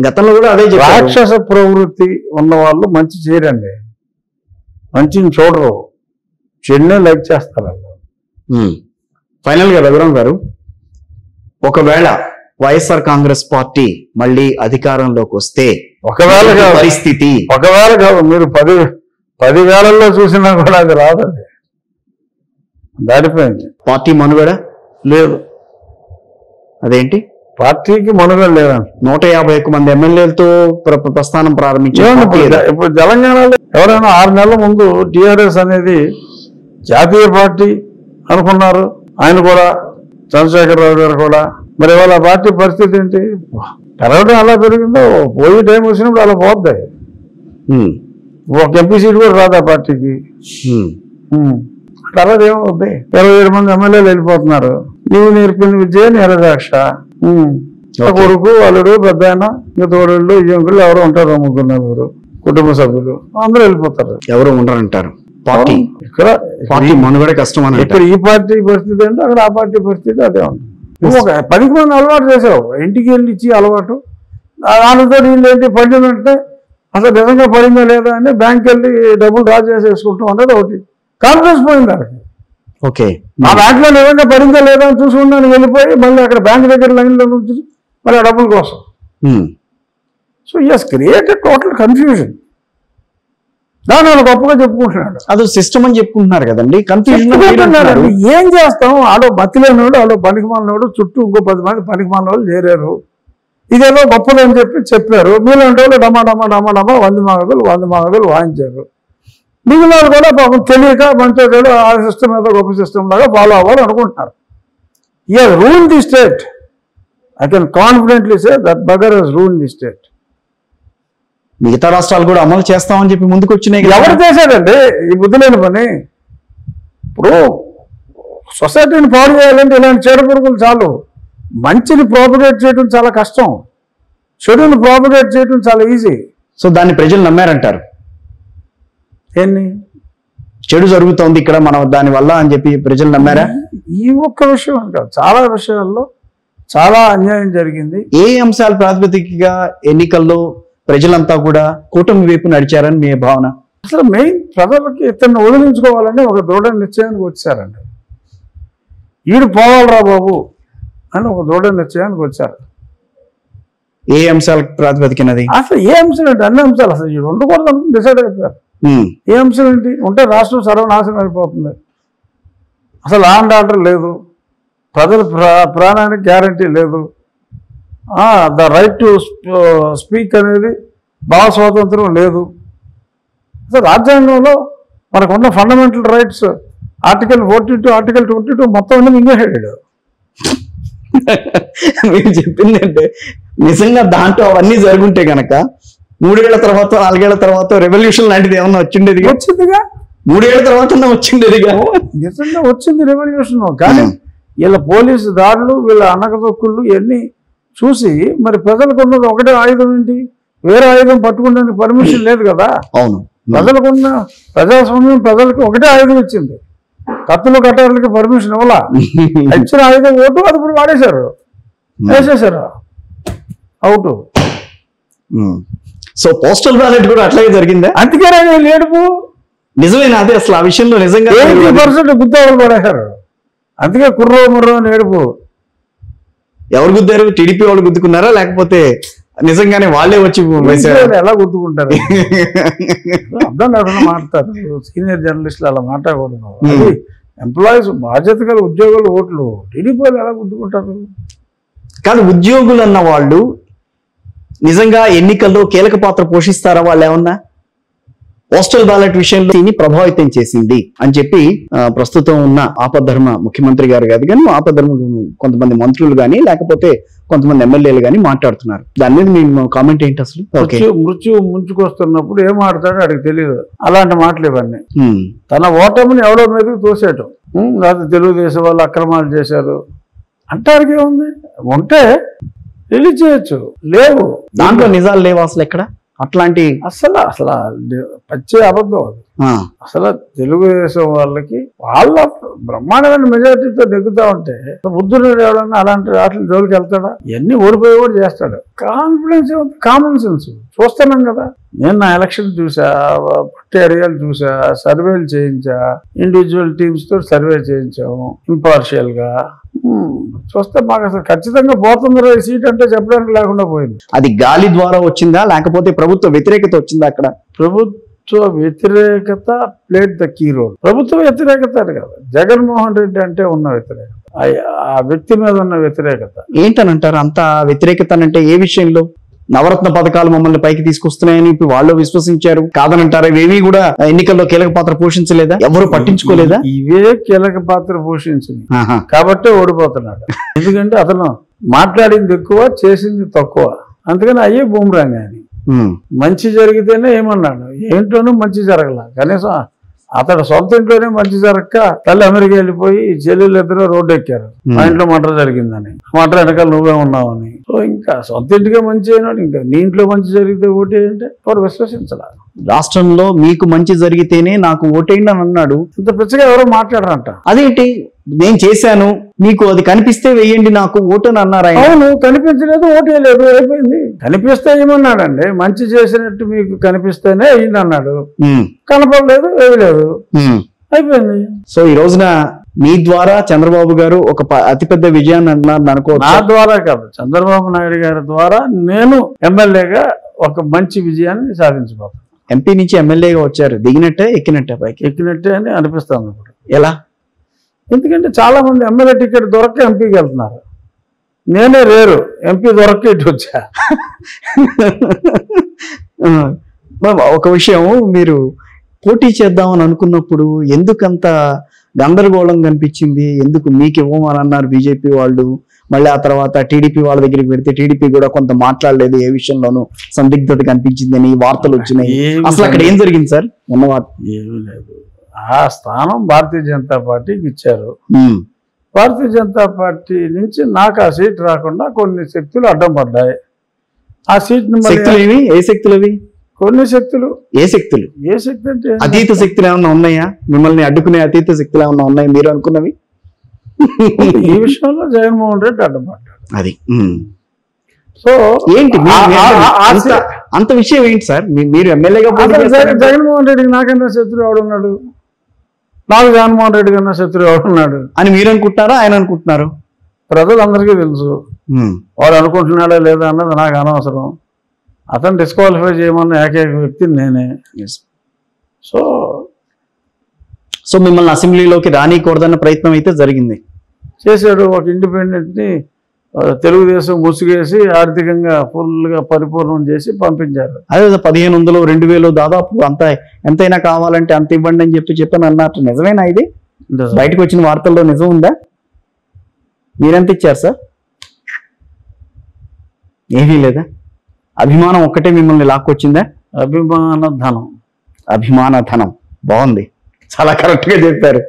గతంలో కూడా అదే రాక్షస ప్రవృత్తి ఉన్న వాళ్ళు మంచి చేయరండి, మంచిని చూడరు, చెడునే లైక్ చేస్తారు. ఫైనల్ గా రఘురామ్ గారు, ఒకవేళ వైఎస్ఆర్ కాంగ్రెస్ పార్టీ మళ్ళీ అధికారంలోకి వస్తే ఒకవేళ పరిస్థితి కాదు, మీరు 10 వేలల్లో చూసినా కూడా అది రాదండి, దాటిపోయింది. పార్టీ మనుగడ లేదు, అదేంటి పార్టీకి మనుగడ లేదండి. 151 మంది ఎమ్మెల్యేలతో ప్రస్థానం ప్రారంభించారు. ఇప్పుడు తెలంగాణలో ఎవరైనా 6 నెలల ముందు టిఆర్ఎస్ అనేది జాతీయ పార్టీ అనుకున్నారు, ఆయన కూడా, చంద్రశేఖరరావు గారు కూడా. మరి వాళ్ళ పార్టీ పరిస్థితి ఏంటి? పెరగడం అలా పెరిగిందో, పోయి టైం వచ్చినప్పుడు అలా పోద్దాయి. ఒక ఎంపీ సీట్ కూడా రాదు ఆ పార్టీకి. తర్వాత ఏమవుద్ది? 27 మంది ఎమ్మెల్యేలు వెళ్ళిపోతున్నారు. నీవు నేర్పింది విద్య నీరదాక్ష, కొడుకు, అల్లుడు, పెద్ద ఆయన, ఇంకా తోడళ్ళు, ఇంకులు ఎవరు ఉంటారు, 3-4 కుటుంబ సభ్యులు, అందరూ వెళ్ళిపోతారు. ఎవరు ఉండరంటారు. పార్టీ ఇక్కడ పార్టీ మనుగడ కష్టం అని. ఇక్కడ ఈ పార్టీ పరిస్థితి అంటే అక్కడ ఆ పార్టీ పరిస్థితి అదే ఉంది. నువ్వు ఒక 10 మంది అలవాటు చేసావు, ఇంటికి వెళ్ళి ఇచ్చి అలవాటు, దానితో వీళ్ళు ఏంటి పడినంటే అసలు నిజంగా పడిందా లేదా అని బ్యాంక్ వెళ్ళి డబ్బులు డ్రా చేసేసుకుంటాం అనేది ఒకటి. కాన్ఫిడెన్స్ పోయింది దానికి. ఓకే, ఆ బ్యాంక్లో నిజంగా పడిందా లేదా అని చూసుకున్నాను, వెళ్ళిపోయి మళ్ళీ అక్కడ బ్యాంక్ దగ్గర లైన్లో నుంచి మరి ఆ డబ్బుల కోసం. సో ఈ హస్ క్రియేటెడ్ టోటల్ కన్ఫ్యూజన్. దాని వాళ్ళు గొప్పగా చెప్పుకుంటున్నాడు, అది సిస్టమ్ అని చెప్పుకుంటున్నారు కదండి. కన్ఫ్యూజన్ ఏం చేస్తాం? ఆడో బతిలేనోడు, ఆడో పనికిమాలినోడు, చుట్టూ ఇంకో 10 మంది పనికిమాలినోళ్ళు చేరారు, ఇదేదో గొప్పలు అని చెప్పారు. మీలాంటి వాళ్ళు డమా 100 మాగదులు వాయించారు. మిగిలిన వాళ్ళు కూడా పాపం తెలియక మంచి ఆ సిస్టమ్ ఏదో గొప్ప సిస్టమ్ లాగా ఫాలో అవ్వాలి అనుకుంటున్నారు. ఈ has ruled the state. I can confidently say that బగర్ హస్ రూల్డ్ ది స్టేట్. మిగతా రాష్ట్రాలు కూడా అమలు చేస్తామని చెప్పి ముందుకు వచ్చినాయి. ఎవరు చేశాడండి ఈ బుద్ధి లేని పని? ఇప్పుడు సొసైటీని పాడు చేయాలంటే ఇలాంటి చెడు పురుగులు చాలు. మంచిని ప్రాపగేట్ చేయడం చాలా కష్టం, చెడుని ప్రాపగేట్ చేయడం చాలా ఈజీ. సో దాన్ని ప్రజలు నమ్మారంటారు. ఏంటి చెడు జరుగుతోంది ఇక్కడ మనం దాని వల్ల అని చెప్పి ప్రజలు నమ్మారా? ఈ ఒక్క విషయం కాదు, చాలా విషయాల్లో చాలా అన్యాయం జరిగింది. ఏ అంశాల ప్రాతిపదికగా ఎన్నికల్లో ప్రజలంతా కూడా కూటమి వైపు నడిచారని మీ భావన? అసలు మెయిన్ ప్రజలకి ఇతన్ని వదిలించుకోవాలని ఒక దృఢ నిశ్చయానికి వచ్చారండి. ఈడు పోవాలరా బాబు అని ఒక దృఢ నిశ్చయానికి వచ్చారు. ఏ అంశాల ప్రాతిపదికనది? అసలు ఏ అంశం ఏంటి? అన్ని అంశాలు అసలు ఈడు ఉండకూడదు అనుకుని డిసైడ్ అయిపోయారు. ఏ అంశం ఏంటి? ఉంటే రాష్ట్రం సర్వనాశనం అయిపోతుంది, అసలు లా అండ్ ఆర్డర్ లేదు, ప్రజల ప్రాణానికి గ్యారంటీ లేదు, ద రైట్ టు స్పీక్ అనేది భావ స్వాతంత్రం లేదు. అసలు రాజ్యాంగంలో మనకున్న ఫండమెంటల్ రైట్స్ ఆర్టికల్ 42, ఆర్టికల్ 22 మొత్తం అన్ని మింగేసాడు. మీరు చెప్పింది అంటే నిజంగా దాంట్లో అవన్నీ జరుగుంటే కనుక 3 ఏళ్ల తర్వాత 4 ఏళ్ల తర్వాత రెవల్యూషన్ లాంటిది ఏమన్నా వచ్చిండేదిగా? 3 ఏళ్ల తర్వాత వచ్చిండేదిగా. నిజంగా వచ్చింది రెవల్యూషన్. కానీ వీళ్ళ పోలీసు దాడులు, వీళ్ళ అనకదొక్కుళ్ళు ఇవన్నీ చూసి మరి ప్రజలకు ఉన్నది ఒకటే ఆయుధం ఏంటి? వేరే ఆయుధం పట్టుకోవడానికి పర్మిషన్ లేదు కదా. అవును, ప్రజలకున్న ప్రజాస్వామ్యం ప్రజలకు ఒకటే ఆయుధం ఇచ్చింది, కత్తులు కట్టాలకి పర్మిషన్ ఇవ్వాలా. ఇచ్చిన ఆయుధం ఓటు, అది ఇప్పుడు వాడేశారు, వేసేసారు అవుట్. సో పోస్టల్ బ్యాలెట్ కూడా అట్లాగే జరిగిందా? అందుకే లేడుపు నిజమేనా? అదే అసలు ఆ విషయంలో నిజంగా 80% గుద్దేవాళ్ళు పడేశారు. అందుకే కుర్రో ముర్రో అని ఏడుపు. ఎవరు గుద్దారు? టీడీపీ వాళ్ళు గుద్దుకున్నారా లేకపోతే నిజంగానే వాళ్ళే వచ్చి ఎలా గుర్తుకుంటారు? అర్థం లేకుండా మాట్లాడతారు సీనియర్ జర్నలిస్టులు, అలా మాట్లాడకూడదు. అది ఎంప్లాయీస్, బాధ్యత గల ఉద్యోగులు ఓట్లు, టీడీపీ వాళ్ళు ఎలా గుర్తుకుంటారు? కాదు, ఉద్యోగులు అన్న వాళ్ళు నిజంగా ఎన్నికల్లో కీలక పాత్ర పోషిస్తారా? వాళ్ళు ఏమన్నా పోస్టల్ బ్యాలెట్ విషయంలో దీన్ని ప్రభావితం చేసింది అని చెప్పి ప్రస్తుతం ఉన్న ఆపద్ధర్మ ముఖ్యమంత్రి గారు కాదు కానీ ఆపద్ధర్మ కొంతమంది మంత్రులు కానీ లేకపోతే కొంతమంది ఎమ్మెల్యేలు కానీ మాట్లాడుతున్నారు. దాని మీద మేము కామెంట్ ఏంటి అసలు? మృత్యు ముంచుకొస్తున్నప్పుడు ఏం మాట్లాడో అడిగి తెలియదు. అలాంటి మాటలు ఇవన్నీ తన ఓటమిని ఎవడో మీదకి తోసేయటం. లేకపోతే తెలుగుదేశం వాళ్ళు అక్రమాలు చేశారు అంటానికి ఏముంది? ఉంటే రిలీజ్ చేయొచ్చు, లేవు దాంట్లో నిజాలు లేవు అసలు ఎక్కడ. అట్లాంటి అసలు అసలు పచ్చి అబద్ధం అది. ఆ, అసలు తెలుగుదేశం వాళ్ళకి వాళ్ళ బ్రహ్మాండమైన మెజారిటీతో నెగ్గుతా ఉంటే బుద్ధుడు ఎవడన్నా అలాంటి వాటి జోలికి వెళ్తాడా? ఇవన్నీ ఓడిపోయి కూడా చేస్తాడు. కాన్ఫిడెన్స్, కామన్ సెన్స్ చూస్తున్నాం కదా. నేను నా ఎలక్షన్ చూసా, పట్టి ఏరియాలు చూసా, సర్వేలు చేయించా, ఇండివిజువల్ టీమ్స్ తో సర్వే చేయించాము ఇంపార్షియల్ గా. చూస్తే మాకు అసలు ఖచ్చితంగా పోతుందో ఈ సీట్ అంటే చెప్పడానికి లేకుండా పోయింది. అది గాలి ద్వారా వచ్చిందా లేకపోతే ప్రభుత్వ వ్యతిరేకత వచ్చిందా అక్కడ? ప్రభుత్వ వ్యతిరేకత ప్లేడ్ ద కీ రోల్. ప్రభుత్వ వ్యతిరేకత అని కదా, జగన్మోహన్ రెడ్డి అంటే ఉన్న వ్యతిరేకత, ఆ వ్యక్తి మీద ఉన్న వ్యతిరేకత. ఏంటనంటారు అంత వ్యతిరేకత అంటే? ఏ విషయంలో? నవరత్న పథకాలు మమ్మల్ని పైకి తీసుకొస్తున్నాయని ఇప్పుడు వాళ్ళు విశ్వసించారు కాదనంటారా? ఇవేమీ కూడా ఎన్నికల్లో కీలక పాత్ర పోషించలేదా? ఎవరు పట్టించుకోలేదా? ఇవే కీలక పాత్ర పోషించింది ఆహా. కాబట్టే ఓడిపోతున్నాడు. ఎందుకంటే అతను మాట్లాడింది ఎక్కువ, చేసింది తక్కువ. అందుకని అయ్యే బూమరాంగ్ అని. మంచి జరిగితేనే ఏమన్నాడు, ఏంటోనూ మంచి జరగల. కనీసం అతడు సొంత ఇంట్లోనే మంచి జరగక తల్లి అమెరికా వెళ్ళిపోయి చెల్లెళ్ళు ఇద్దరు రోడ్డు ఎక్కారు, మా ఇంట్లో మటర్ జరిగిందని, మటర్ వెనకాల నువ్వే ఉన్నావని. సో ఇంకా సొంత ఇంటికే మంచి అయినాడు, ఇంకా నీ ఇంట్లో మంచి జరిగితే ఓటే అంటే వారు విశ్వసించాల. రాష్ట్రంలో మీకు మంచి జరిగితేనే నాకు ఓటేయండి అని అన్నాడు. ఇంత పిచ్చగా ఎవరో మాట్లాడరంట. అదేంటి, నేను చేశాను మీకు అది కనిపిస్తే వేయండి నాకు ఓటు అని అన్నారు ఆయన. అవును, కనిపించలేదు, ఓటేయలేదు, అయిపోయింది. కనిపిస్తే ఏమన్నాడండి, మంచి చేసినట్టు మీకు కనిపిస్తేనే అయ్యింది అన్నాడు. కనపడలేదు, వేయలేదు, అయిపోయింది. సో ఈ రోజున మీ ద్వారా చంద్రబాబు గారు ఒక అతిపెద్ద విజయాన్ని అన్నారు అనుకో. నా ద్వారా కాదు, చంద్రబాబు నాయుడు గారి ద్వారా నేను ఎమ్మెల్యేగా ఒక మంచి విజయాన్ని సాధించబోతాను. ఎంపీ నుంచి ఎమ్మెల్యేగా వచ్చారు, దిగినట్టే ఎక్కినట్టే పైకి? ఎక్కినట్టే అని అనిపిస్తుంది ఇప్పుడు. ఎలా? ఎందుకంటే చాలా మంది ఎమ్మెల్యే టికెట్ దొరక్క ఎంపీకి వెళ్తున్నారు. నేనే రేరు, ఎంపీ దొరక్క ఇటు వచ్చా. ఒక విషయం, మీరు పోటీ చేద్దామని అనుకున్నప్పుడు ఎందుకంత గందరగోళం కనిపించింది? ఎందుకు మీకు ఇవ్వమని అన్నారు బీజేపీ వాళ్ళు, మళ్ళీ ఆ తర్వాత టీడీపీ వాళ్ళ దగ్గరికి పెడితే టీడీపీ కూడా కొంత మాట్లాడలేదు, ఏ విషయంలోనూ సందిగ్ధత కనిపించిందని వార్తలు వచ్చినాయి. అసలు అక్కడ ఏం జరిగింది సార్? ఏమీ లేదు. ఆ స్థానం భారతీయ జనతా పార్టీకి ఇచ్చారు. భారతీయ జనతా పార్టీ నుంచి నాకు ఆ సీట్ రాకుండా కొన్ని శక్తులు అడ్డం పడ్డాయి. ఆ సీట్ ఏ శక్తులు అవి? కొన్ని శక్తులు. ఏ శక్తులు? ఏ శక్తి అంటే అతీత శక్తులు ఏమన్నా ఉన్నాయా? మిమ్మల్ని అడ్డుకునే అతీత శక్తులు ఏమన్నా ఉన్నాయి మీరు అనుకున్నవి? ఈ విషయంలో జగన్మోహన్ రెడ్డి అడ్డం పడ్డాడు. అది సో ఏంటి అంత విషయం ఏంటి సార్? మీరు ఎమ్మెల్యేగా జగన్మోహన్ రెడ్డికి నాకన్నా శత్రువు ఎవడున్నాడు? నాకు జగన్మోహన్ రెడ్డి కన్నా శత్రువు ఎవడున్నాడు అని మీరు అనుకుంటున్నారా, ఆయన అనుకుంటున్నారు? ప్రజలందరికీ తెలుసు. వాడు అనుకుంటున్నాడా లేదా అన్నది నాకు అనవసరం. అతను డిస్క్వాలిఫై చేయమన్న ఏకైక వ్యక్తి నేనే. సో సో మిమ్మల్ని అసెంబ్లీలోకి రానికూడదన్న ప్రయత్నం అయితే జరిగింది. చేశాడు. ఒక ఇండిపెండెంట్ని తెలుగుదేశం ముసుగేసి ఆర్థికంగా ఫుల్గా పరిపూర్ణం చేసి పంపించారు. అదే 1500 2000 దాదాపు అంత ఎంతైనా కావాలంటే అంత ఇవ్వండి అని చెప్పని అన్నట్టు. నిజమేనా ఇది? బయటకు వచ్చిన వార్తల్లో నిజం ఉందా? మీరెంత ఇచ్చారు సార్? ఏమీ లేదా? అభిమానం ఒక్కటే మిమ్మల్ని లాక్కొచ్చిందా? అభిమాన ధనం. అభిమాన ధనం బాగుంది, చాలా కరెక్ట్గా చెప్పారు.